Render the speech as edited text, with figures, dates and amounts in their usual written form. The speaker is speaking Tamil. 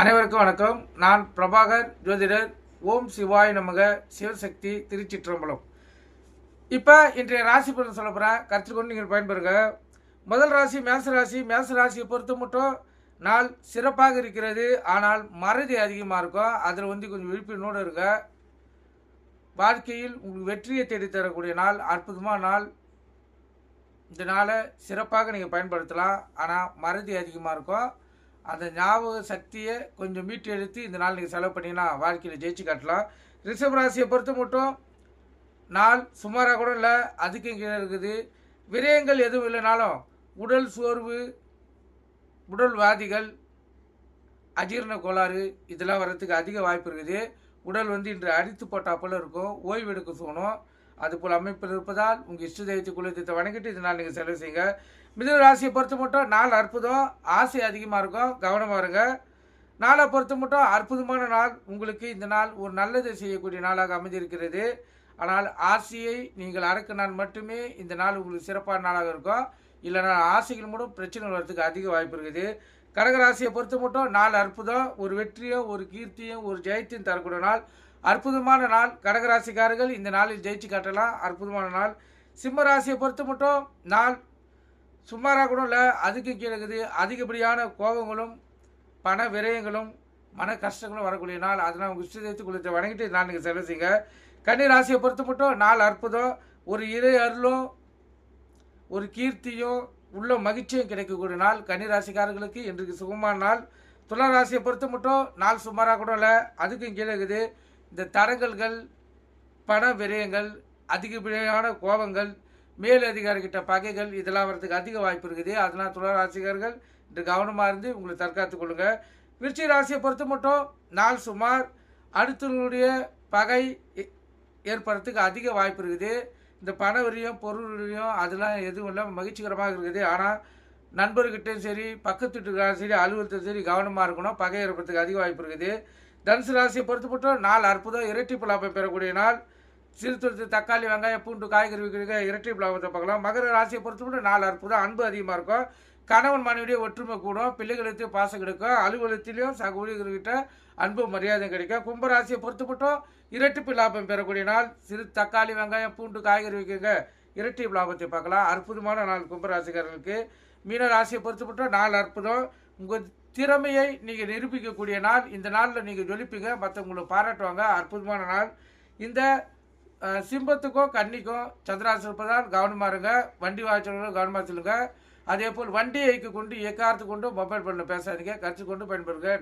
அனைவருக்கும் வணக்கம். நான் பிரபாகர் ஜோதிடர். ஓம் சிவாய நமக. சிவசக்தி திருச்சிற்றம்பலம். இப்போ இன்றைய ராசி பலன் சொல்ல போகிறேன். கருத்து கொண்டு நீங்கள் பயன்பெறுங்க. முதல் ராசி மேச ராசி. மேச ராசியை பொறுத்த மட்டும் நாள் சிறப்பாக இருக்கிறது. ஆனால் மறதி அதிகமாக இருக்கும். அதில் கொஞ்சம் விழிப்புணர்வோடு இருங்க. வாழ்க்கையில் உங்களுக்கு வெற்றியை தேடித்தரக்கூடிய நாள், அற்புதமான நாள். இந்த நாளை சிறப்பாக நீங்கள் பயன்படுத்தலாம். ஆனால் மறதி அதிகமாக இருக்கும். அந்த ஞாபக சக்தியை கொஞ்சம் மீட்டு எடுத்து இந்த நாள் நீங்கள் செலவு பண்ணிங்கன்னா வாழ்க்கையில் ஜெயிச்சு காட்டலாம். ரிஷப ராசியை பொறுத்த மட்டும் நாள் சுமாராக கூட இல்லை, அதுக்கும் கீழே இருக்குது. விரயங்கள் எதுவும் இல்லைனாலும் உடல் சோர்வு, உடல் வாதிகள், அஜீரண கோளாறு இதெல்லாம் வர்றதுக்கு அதிக வாய்ப்பு இருக்குது. உடல் இன்று அடித்து போட்டால் போல இருக்கும். ஓய்வு எடுக்க தோணும். அதுபோல் அமைப்பில் இருப்பதால் உங்கள் இஷ்ட தெய்வத்தை குலத்தை வணங்கிட்டு இதனால் நீங்கள் செலவு செய்யுங்க. மிதுன ராசியை பொறுத்த மட்டும் நாள் அற்புதம். ஆசை அதிகமாக இருக்கும், கவனமாக இருங்க. நாளை பொறுத்த மட்டும் அற்புதமான நாள். உங்களுக்கு இந்த நாள் ஒரு நல்லதை செய்யக்கூடிய நாளாக அமைந்திருக்கிறது. ஆனால் ஆசையை நீங்கள் அறக்க நாள் மட்டுமே இந்த நாள் உங்களுக்கு சிறப்பான நாளாக இருக்கும். இல்லைனா ஆசைகள் மூலம் பிரச்சனைகள் வர்றதுக்கு அதிக வாய்ப்பு இருக்குது. கடகராசியை பொறுத்த மட்டும் நாள் அற்புதம். ஒரு வெற்றியும் ஒரு கீர்த்தியும் ஒரு ஜெயத்தையும் தரக்கூடிய நாள், அற்புதமான நாள். கடகராசிக்காரர்கள் இந்த நாளில் ஜெயிச்சு காட்டலாம். அற்புதமான நாள். சிம்ம ராசியை பொறுத்த மட்டும் நாள் சுமாராக கூட இல்லை, அதுக்கு கீழே இருக்குது. அதிகப்படியான கோபங்களும் பண விரயங்களும் மன கஷ்டங்களும் வரக்கூடிய நாள். அதனால் உங்கள் இஷ்டத்தை கொடுத்து வணங்கிட்டு நான் நீங்கள் செலவு செய்யுங்க. கன்னி ராசியை பொறுத்த மட்டும் நாள் அற்புதம். ஒரு இறை அருளும் ஒரு கீர்த்தியும் உள்ள மகிழ்ச்சியும் கிடைக்கக்கூடிய நாள். கன்னி ராசிக்காரர்களுக்கு இன்றைக்கு சுகமான நாள். துலா ராசியை பொறுத்த மட்டும் நாள் சுமாராக கூட இல்லை, அதுக்கும் கீழே இருக்குது. இந்த தடங்கல்கள், பண விரயங்கள், அதிகப்படியான கோபங்கள், மேல் அதிகாரிகிட்ட பகைகள் இதெல்லாம் வரதுக்கு அதிக வாய்ப்பு இருக்குது. அதனால் துலா ராசிக்காரர்கள் இன்று கவனமாக இருந்து உங்களை தற்காத்து கொள்ளுங்க. விருச்சிக ராசியை பொறுத்த மட்டும் நாள் சுமார். அடுத்தவர்களுடைய பகை ஏற்படுறதுக்கு அதிக வாய்ப்பு இருக்குது. இந்த பண வரியும் பொருள் வரியும் அதெல்லாம் எதுவும் இல்லை, மகிழ்ச்சிகரமாக இருக்குது. ஆனால் நண்பர்கிட்டையும் சரி, பக்கத்து வீட்டுக்காரும் சரி, அலுவலகத்தையும் சரி கவனமாக இருக்கணும். பகை ஏற்படுறதுக்கு அதிக வாய்ப்பு இருக்குது. தனுசு ராசியை பொறுத்த மட்டும் நாள் அற்புதம். இரட்டிப்பு லாபம் பெறக்கூடிய நாள். சிறு தொழில் தக்காளி, வெங்காயம், பூண்டு, காய்கறி விற்கிறதுக்கு இரட்டிப்பு லாபத்தை பார்க்கலாம். மகர ராசியை பொறுத்த மட்டும் நாள் அற்புதம். அன்பு அதிகமாக இருக்கும். கணவன் மனைவியுடைய ஒற்றுமை கூடும். பிள்ளைகளுக்கு பாசம் கிடைக்கும். அலுவலகத்திலையும் சக ஊழியர்கிட்ட அன்பு மரியாதை கிடைக்கும். கும்பராசியை பொறுத்த மட்டும் இரட்டிப்பு லாபம் பெறக்கூடிய நாள். சிறு தக்காளி, வெங்காயம், பூண்டு, காய்கறி விற்கிறதுக்கு இரட்டிப்பு லாபத்தை பார்க்கலாம். அற்புதமான நாள் கும்பராசிக்காரர்களுக்கு. மீன ராசியை பொறுத்த மட்டும் நாள் அற்புதம். உங்கள் திறமையை நீங்கள் நிரூபிக்கக்கூடிய நாள். இந்த நாளில் நீங்கள் ஜொலிப்பீங்க, மற்றவங்களை பாராட்டுவாங்க. அற்புதமான நாள். இந்த சிம்பத்துக்கும் கன்னிக்கும் சந்திராசி இருப்பதால் கவனமாக இருங்க. வண்டி வாய்ச்சலும் கவனமாக சொல்லுங்க. அதே போல் வண்டியை கொண்டு எக்காரத்து கொண்டு மொபைல் பண்ண பேசாதீங்க. கற்று கொண்டு பயன்படுங்க.